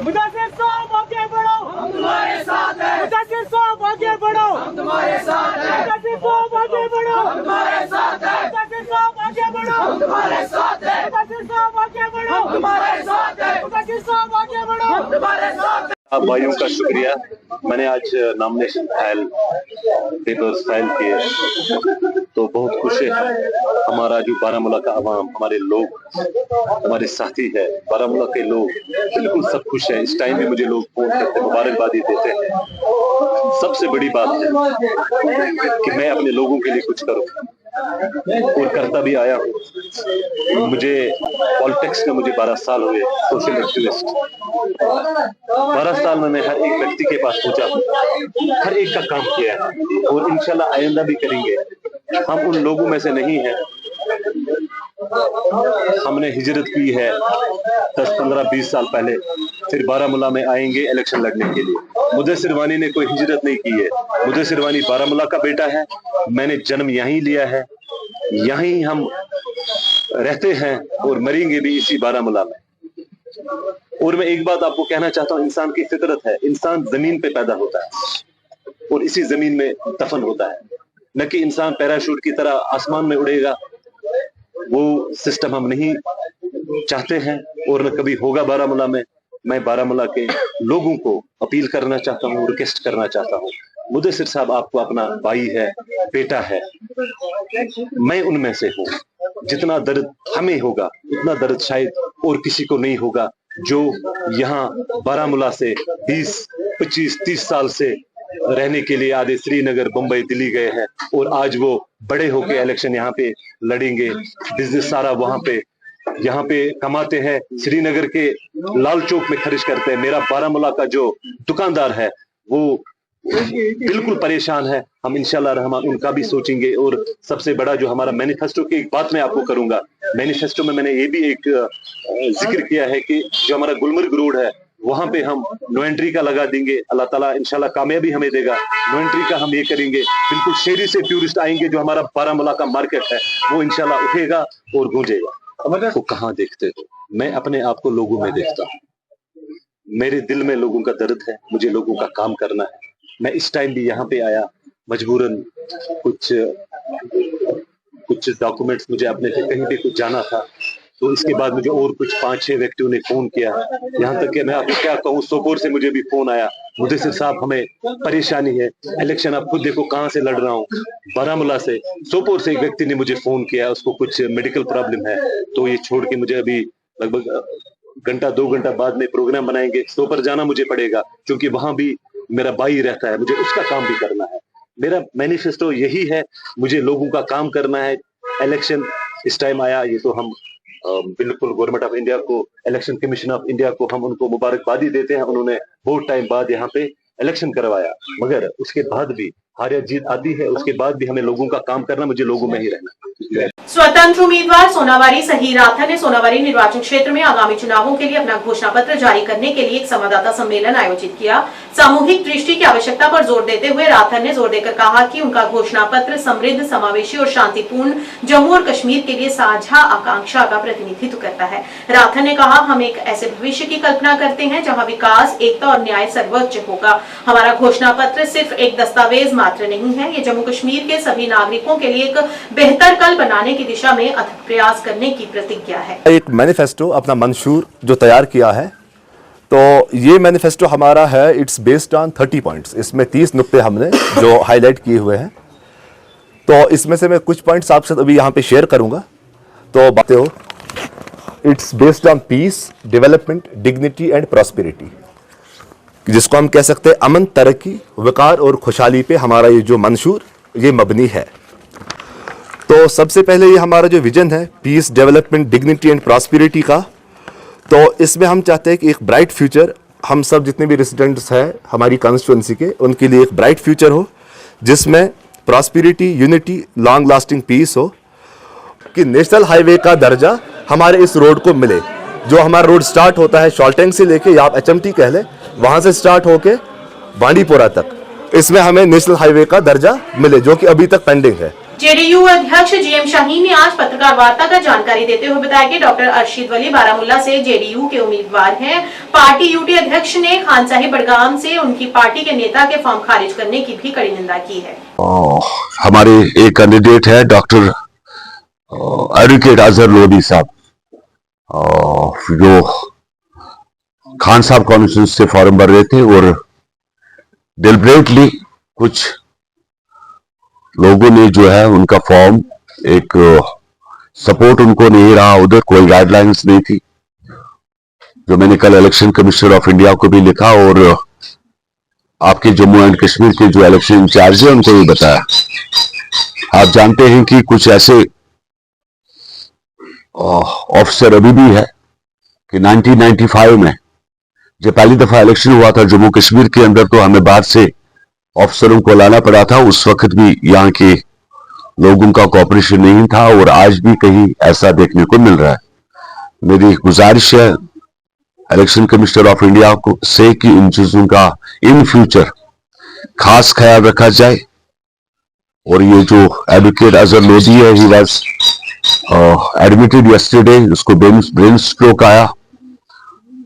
S15: मुदासिर साहब आगे बढ़ो, हम तुम्हारे साथ हैं। मुदासिर साहब आगे बढ़ो, हम तुम्हारे साथ हैं। मुदासिर साहब आगे बढ़ो, हम तुम्हारे साथ हैं। मुदासिर साहब आगे बढ़ो, हम तुम्हारे साथ हैं। मुदासिर साहब आगे बढ़ो, हम तुम्हारे साथ हैं। मुदासिर साहब आगे बढ़ो, हम तुम्हारे साथ हैं।
S18: आप भाइयों का शुक्रिया। मैंने आज नॉमिनेशन पेपर्स फाइल किए तो बहुत खुश है। हमारा जो बारामूला का आवाम, हमारे लोग, हमारे साथी है, बारामूला के लोग बिल्कुल सब खुश है। इस टाइम भी मुझे लोग फोन करते मुबारकबादी देते हैं। सबसे बड़ी बात है कि मैं अपने लोगों के लिए कुछ करूं और करता भी आया हूं। मुझे पॉलिटिक्स में 12 साल हुए, सोशल एक्टिविस्ट। 12 साल में मैं हर एक व्यक्ति के पास पहुंचा, हर एक का काम किया है और इंशाल्लाह आइंदा भी करेंगे। हम उन लोगों में से नहीं हैं, हमने हिजरत की है 10, 15, 20 साल पहले, फिर बारामूला में आएंगे इलेक्शन लड़ने के लिए। मुदस्सिर वानी ने कोई हिजरत नहीं की है। मुदस्सिर वानी बारामूला का बेटा है, मैंने जन्म यहीं लिया है, यहीं हम रहते हैं और मरेंगे भी इसी बारामूला में। और मैं एक बात आपको कहना चाहता हूँ, इंसान की फितरत है, इंसान जमीन पे पैदा होता है और इसी जमीन में दफन होता है, न कि इंसान पैराशूट की तरह आसमान में उड़ेगा। वो सिस्टम हम नहीं चाहते हैं और न कभी होगा बारामूला में। मैं बारामूला के लोगों को अपील करना चाहता हूँ, रिक्वेस्ट करना चाहता हूँ, मुदस्सिर साहब आपको अपना भाई है, बेटा है, मैं उनमें से हूँ। जितना दर्द हमें होगा उतना दर्द शायद और किसी को नहीं होगा जो यहाँ बारामूला से 20, 25, 30 साल से रहने के लिए आधे श्रीनगर, मुंबई, दिल्ली गए हैं और आज वो बड़े होके इलेक्शन यहाँ पे लड़ेंगे। बिजनेस सारा वहां पे यहाँ पे कमाते हैं, श्रीनगर के लाल चौक में खर्च करते हैं। मेरा बारामूला का जो दुकानदार है वो बिल्कुल परेशान है। हम इंशाल्लाह रहमान उनका भी सोचेंगे। और सबसे बड़ा जो हमारा मैनिफेस्टो की एक बात मैं आपको करूंगा, मैनिफेस्टो में मैंने ये भी एक जिक्र किया है कि जो हमारा गुलमर्ग रोड है वहां पे हम नो एंट्री का लगा देंगे। अल्लाह ताला इंशाल्लाह कामयाबी हमें देगा। नो एंट्री का हम ये करेंगे, बिल्कुल शहरी से टूरिस्ट आएंगे, जो हमारा बारामूला का मार्केट है वो इंशाल्लाह उठेगा और गूंजेगा। तो कहाँ देखते हो? मैं अपने आप को लोगों में देखता हूँ। मेरे दिल में लोगों का दर्द है, मुझे लोगों का काम करना है। मैं इस टाइम भी यहाँ पे आया मजबूरन, कुछ डॉक्यूमेंट्स मुझे अपने कहीं पे कुछ जाना था, तो इसके बाद मुझे और कुछ 5-6 व्यक्तियों ने फोन किया। यहाँ तक कि मैं आपको क्या कहूँ, सोपोर से मुझे भी फोन आया, मुदस्सिर साहब हमें परेशानी है, इलेक्शन आप खुद देखो कहाँ से लड़ रहा हूँ। बारामूला से, सोपोर से एक व्यक्ति ने मुझे फोन किया, उसको कुछ मेडिकल प्रॉब्लम है, तो ये छोड़ के मुझे अभी लगभग घंटा 2 घंटा बाद में प्रोग्राम बनाएंगे, सोपोर जाना मुझे पड़ेगा क्योंकि वहां भी मेरा भाई रहता है, मुझे उसका काम भी करना है। मेरा मैनिफेस्टो यही है, मुझे लोगों का काम करना है। इलेक्शन इस टाइम आया, ये तो हम बिल्कुल गवर्नमेंट ऑफ इंडिया को, इलेक्शन कमीशन ऑफ इंडिया को हम उनको मुबारकबादी देते हैं। उन्होंने बहुत टाइम बाद यहाँ पे इलेक्शन करवाया, मगर उसके बाद भी हार या जीत आती है, उसके बाद भी हमें लोगों का काम करना, मुझे लोगों में ही रहना।
S1: स्वतंत्र उम्मीदवार सोनावारी सही राथन ने सोनावारी निर्वाचन क्षेत्र में आगामी चुनावों के लिए अपना घोषणा पत्र जारी करने के लिए एक संवाददाता सम्मेलन आयोजित किया। सामूहिक दृष्टि की आवश्यकता पर जोर देते हुए राथन ने जोर देकर कहा कि उनका घोषणा पत्र समृद्ध, समावेशी और शांतिपूर्ण जम्मू और कश्मीर के लिए साझा आकांक्षा का प्रतिनिधित्व करता है। राथन ने कहा, हम एक ऐसे भविष्य की कल्पना करते हैं जहाँ विकास, एकता और न्याय सर्वोच्च होगा। हमारा घोषणा पत्र सिर्फ एक दस्तावेज मात्र नहीं है, ये जम्मू कश्मीर के सभी नागरिकों के लिए एक बेहतर कल बनाने की दिशा में अथक प्रयास करने की प्रतिज्ञा है।
S19: एक मैनिफेस्टो अपना मंशूर जो तैयार किया है, तो ये मैनिफेस्टो हमारा है, इट्स बेस्ड ऑन 30 पॉइंट्स। इसमें 30 नुक्ते हमने जो हाईलाइट किए हुए हैं, तो इसमें से मैं कुछ पॉइंट्स आपसे अभी यहाँ पे शेयर करूंगा। तो बातें हो, it's based on peace, development, dignity and prosperity, जिसको हम कह सकते हैं अमन, तरक्की, विकार और खुशहाली पे हमारा ये जो मंशूर ये मबनी है। तो सबसे पहले ये हमारा जो विजन है peace, development, dignity and prosperity का, तो इसमें हम चाहते हैं कि एक ब्राइट फ्यूचर, हम सब जितने भी रेसिडेंट्स हैं हमारी कॉन्स्टिट्यूंसी के, उनके लिए एक ब्राइट फ्यूचर हो जिसमें prosperity, unity, long lasting peace हो, कि नेशनल हाईवे का दर्जा हमारे इस रोड को मिले। जो हमारा रोड स्टार्ट होता है शॉल्टेंग से लेके, या आप HMT कह लें, वहां से स्टार्ट होके बांडीपोरा तक, इसमें हमें नेशनल हाईवे का दर्जा मिले, जो कि अभी तक पेंडिंग है।
S1: जेडीयू अध्यक्ष GM शाहीन ने आज पत्रकार वार्ता कर जानकारी देते हुए बताया कि डॉक्टर अरशीद वली बारामुल्ला से जेडीयू के उम्मीदवार हैं। पार्टी यूटी अध्यक्ष ने खान साहिब बडगाम से उनकी पार्टी के नेता के फॉर्म खारिज करने की भी कड़ी निंदा की है।
S18: हमारे एक कैंडिडेट है डॉक्टर एडवोकेट अजहर लोधी साहब, जो खान साहब कॉन्स्टिट्यूंसी से फॉर्म भर रहे थे, और डिलिबरेटली कुछ लोगों ने जो है उनका फॉर्म, एक सपोर्ट उनको नहीं रहा, उधर कोई गाइडलाइंस नहीं थी, जो मैंने कल इलेक्शन कमिश्नर ऑफ इंडिया को भी लिखा और आपके जम्मू एंड कश्मीर के जो इलेक्शन इंचार्ज है उनको भी बताया। आप जानते हैं कि कुछ ऐसे ऑफिसर अभी भी है कि 1995 में जब पहली दफा इलेक्शन हुआ था जम्मू कश्मीर के अंदर, तो हमें बाहर से ऑफिसरों को लाना पड़ा था। उस वक्त भी यहाँ के लोगों का कोऑपरेशन नहीं था, और आज भी कहीं ऐसा देखने को मिल रहा है। मेरी गुजारिश है इलेक्शन कमिश्नर ऑफ इंडिया को से कि इन चीजों का इन फ्यूचर खास ख्याल रखा जाए। और ये जो एडवोकेट अजहर लोधी है, ही वाज एडमिटेड यस्टरडे, उसको ब्रेन स्ट्रोक आया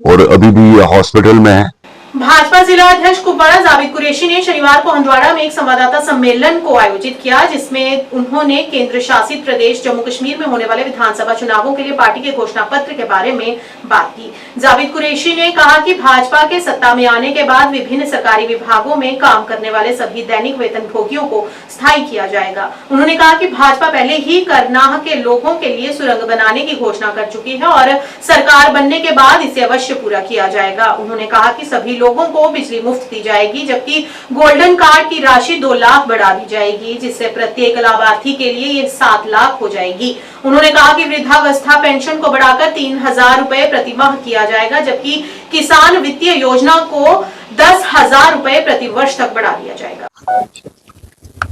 S18: और अभी भी ये हॉस्पिटल में है।
S1: भाजपा जिला अध्यक्ष कुपवाड़ा जावेद कुरैशी ने शनिवार को हंदवाड़ा में एक संवाददाता सम्मेलन को आयोजित किया, जिसमें उन्होंने केंद्र शासित प्रदेश जम्मू कश्मीर में होने वाले विधानसभा चुनावों के लिए पार्टी के घोषणा पत्र के बारे में बात की। जावेद कुरैशी ने कहा कि भाजपा के सत्ता में आने के बाद विभिन्न सरकारी विभागों में काम करने वाले सभी दैनिक वेतनभोगियों को स्थायी किया जाएगा। उन्होंने कहा कि भाजपा पहले ही करनाह के लोगों के लिए सुरंग बनाने की घोषणा कर चुकी है और सरकार बनने के बाद इसे अवश्य पूरा किया जाएगा। उन्होंने कहा कि सभी लोगों को बिजली मुफ्त दी जाएगी, जबकि गोल्डन कार्ड की राशि 2 लाख बढ़ा दी जाएगी, जिससे प्रत्येक लाभार्थी के लिए ये 7 लाख हो जाएगी। उन्होंने कहा कि वृद्धावस्था पेंशन को बढ़ाकर 3,000 रुपए प्रति माह किया जाएगा, जबकि किसान वित्तीय योजना को 10,000 रुपए प्रति वर्ष तक बढ़ा दिया जाएगा।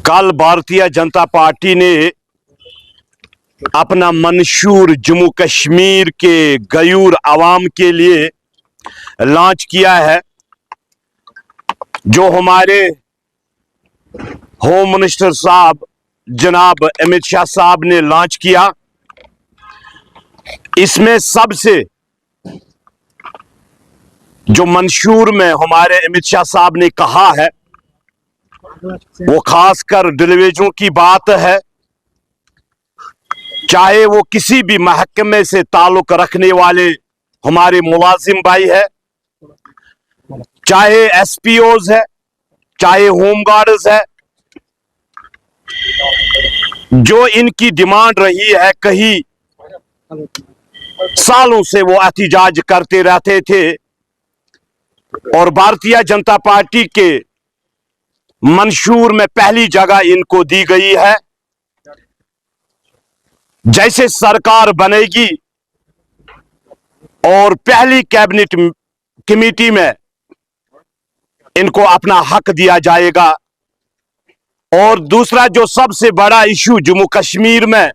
S20: कल भारतीय जनता पार्टी ने अपना मंशूर जम्मू कश्मीर के गयूर आवाम के लिए लॉन्च किया है, जो हमारे होम मिनिस्टर साहब जनाब अमित शाह साहब ने लॉन्च किया। इसमें सबसे जो मंशूर में हमारे अमित शाह साहब ने कहा है वो खासकर डिलीवरियों की बात है, चाहे वो किसी भी महकमे से ताल्लुक रखने वाले हमारे मुलाजिम भाई है, चाहे SPOs है, चाहे होम गार्ड्स है। जो इनकी डिमांड रही है, कहीं सालों से वो एहतिजाज करते रहते थे, और भारतीय जनता पार्टी के मंशूर में पहली जगह इनको दी गई है। जैसे सरकार बनेगी और पहली कैबिनेट कमेटी में इनको अपना हक दिया जाएगा, और दूसरा जो सबसे बड़ा इशू जम्मू कश्मीर में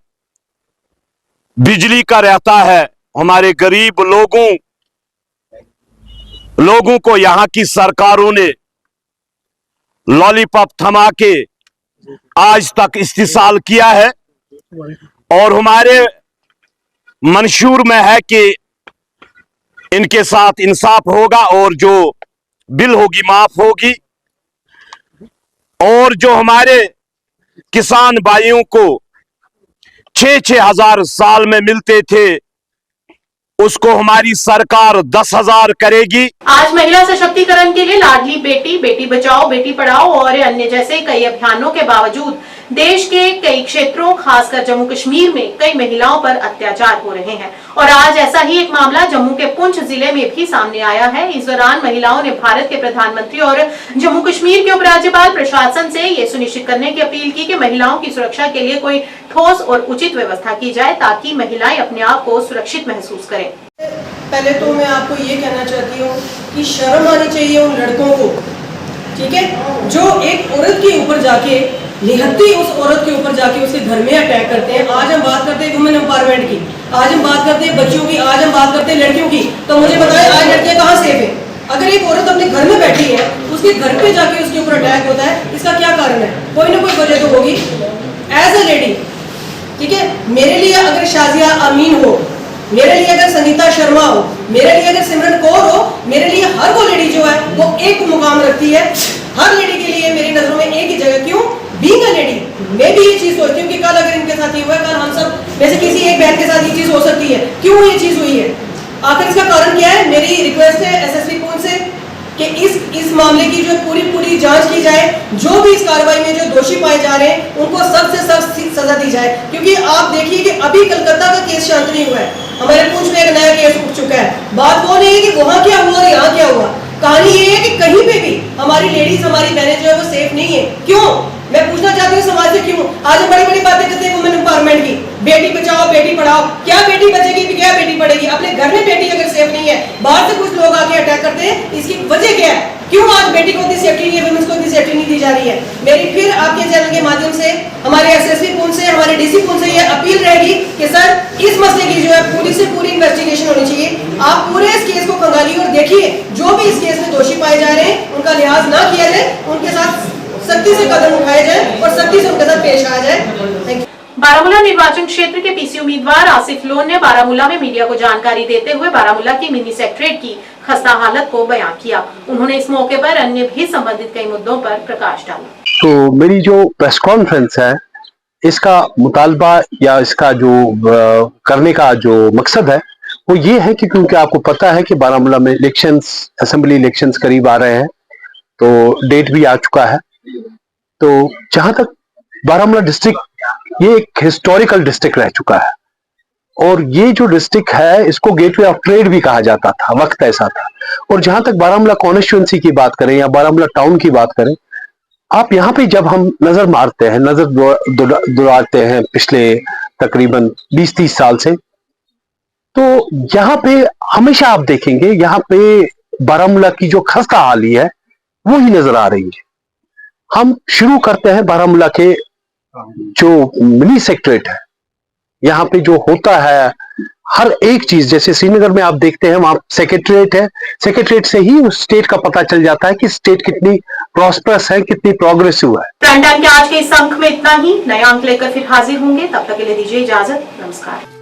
S20: बिजली का रहता है, हमारे गरीब लोगों को यहां की सरकारों ने लॉलीपॉप थमा के आज तक इस्तेसाल किया है। और हमारे मंशूर में है कि इनके साथ इंसाफ होगा और जो बिल होगी माफ होगी। और जो हमारे किसान भाइयों को 6-6 हजार साल में मिलते थे, उसको हमारी सरकार 10,000 करेगी।
S1: आज महिला सशक्तिकरण के लिए लाडली बेटी, बेटी बचाओ बेटी पढ़ाओ और अन्य जैसे कई अभियानों के बावजूद देश के कई क्षेत्रों, खासकर जम्मू कश्मीर में कई महिलाओं पर अत्याचार हो रहे हैं। और आज ऐसा ही एक मामला जम्मू के पुंछ जिले में भी सामने आया है। इस दौरान महिलाओं ने भारत के प्रधानमंत्री और जम्मू कश्मीर के उपराज्यपाल प्रशासन से ये सुनिश्चित करने की अपील की कि महिलाओं की सुरक्षा के लिए कोई ठोस और उचित व्यवस्था की जाए ताकि महिलाएं अपने आप को सुरक्षित महसूस करें।
S21: पहले तो मैं आपको ये कहना चाहती हूँ कि शर्म आनी चाहिए उन लड़कों को, ठीक है, जो एक औरत के ऊपर जाके निहत्ती उस औरत के ऊपर जाके उसके घर में अटैक करते हैं। आज हम बात करते हैं वुमेन एम्पावरमेंट की, आज हम बात करते हैं बच्चियों की, आज हम बात करते हैं लड़कियों की। तो मुझे बताएं आज लड़कियां कहाँ सेफ है? अगर एक औरत अपने घर में बैठी है, उसके घर पे जाके उसके ऊपर अटैक होता है, इसका क्या कारण है? कोई ना कोई वजह तो होगी। एज ए लेडी, ठीक है, मेरे लिए अगर शाजिया अमीन हो, मेरे लिए अगर संगीता शर्मा हो, मेरे लिए अगर सिमरन कौर हो, मेरे लिए हर वो लेडी जो है वो एक मुकाम रखती है। हर लेडी के लिए मेरी नजरों में एक ही जगह। क्यों? बीइंग अ लेडी, मैं भी ये चीज सोचती हूँ कि कल अगर इनके साथ ये हुआ, कल हम सब में से किसी एक बहन के साथ ये चीज हो सकती है। क्यों ये चीज हुई है? आखिर इसका कारण क्या है? मेरी रिक्वेस्ट है एसएसपी पुंछ से कि इस मामले की जो पूरी जांच की जाए। जो भी इस कार्रवाई में जो दोषी पाए जा रहे हैं उनको सख्त से सख्त सजा दी जाए। क्योंकि आप देखिए कि अभी कलकत्ता का केस शांत नहीं हुआ है, हमारे पुंछ में एक नया केस उठ चुका है। बात वो नहीं है कि वहां क्या हुआ और यहाँ क्या हुआ, कहानी ये है कि कहीं पे भी हमारी लेडीज, हमारी बहनें जो है वो सेफ नहीं है। क्यों? मैं पूछना चाहती हूँ समाज से, क्यों आज हम बड़ी बड़ी बातें करते हैं वुमेन एम्पावरमेंट की, बेटी बचाओ बेटी पढ़ाओ। क्या बेटी बचेगी, क्या बेटी पढ़ेगी? अपने घर में बेटी अगर सेफ नहीं है, बाहर से कुछ लोग आके अटैक करते हैं, इसकी वजह क्या है? क्यों आज बेटी को इतनी सेफ्टी नहीं है, वुमेन्स को इतनी सेफ्टी नहीं दी जा रही है? मेरी फिर आपके चैनल के माध्यम से, हमारे एसएसपी पुंछ से, हमारे डीसी पुंछ से ये अपील रहेगी कि सर इस मसले की जो है पूरी से पूरी इन्वेस्टिगेशन होनी चाहिए। आप पूरे इस केस को खंगालिए और देखिए जो भी इस केस में दोषी पाए जा रहे हैं उनका लिहाज ना किया जाए, उनके साथ सख्ती से कदम उठाए जाए और सख्ती से उनके साथ पेश आया जाए। Thank you.
S1: बारामूला निर्वाचन क्षेत्र के पीसी उम्मीदवार आसिफ लोन ने बारामूला में मीडिया को जानकारी देते हुए बारामूला की मिनी सेक्रेटरीट की खस्ता हालत को बयां किया। उन्होंने इस मौके पर अन्य भी संबंधित कई मुद्दों पर प्रकाश डाला।
S18: तो मेरी जो प्रेस कॉन्फ्रेंस है, इसका मुतालबा या इसका जो करने का जो मकसद है वो ये है कि क्योंकि आपको पता है कि बारामूला में इलेक्शंस, असेंबली इलेक्शंस करीब आ रहे हैं, तो डेट भी आ चुका है। तो जहां तक बारामूला डिस्ट्रिक्ट ये एक हिस्टोरिकल डिस्ट्रिक्ट रह चुका है और ये जो डिस्ट्रिक्ट है इसको गेटवे ऑफ ट्रेड भी कहा जाता था, वक्त ऐसा था। और जहां तक बारामूला कॉन्स्टिट्यूएंसी की बात करें या बारामूला टाउन की बात करें, आप यहाँ पे जब हम नजर मारते हैं, नजर दौड़ाते हैं पिछले तकरीबन 20-30 साल से, तो यहाँ पे हमेशा आप देखेंगे यहाँ पे बारामूला की जो खस्ता हाली है वो ही नजर आ रही है। हम शुरू करते हैं बारामूला के जो मिनी सेक्रेटरीट है, यहाँ पे जो होता है हर एक चीज, जैसे श्रीनगर में आप देखते हैं वहां सेक्रेटरीट है, सेक्रेटरीट से ही उस स्टेट का पता चल जाता है कि स्टेट कितनी प्रॉस्परस है, कितनी प्रोग्रेसिव है।
S1: प्राइम टाइम के आज के इस अंक में इतना ही। नया अंक लेकर फिर हाजिर होंगे, तब तक के लिए दीजिए इजाजत। नमस्कार।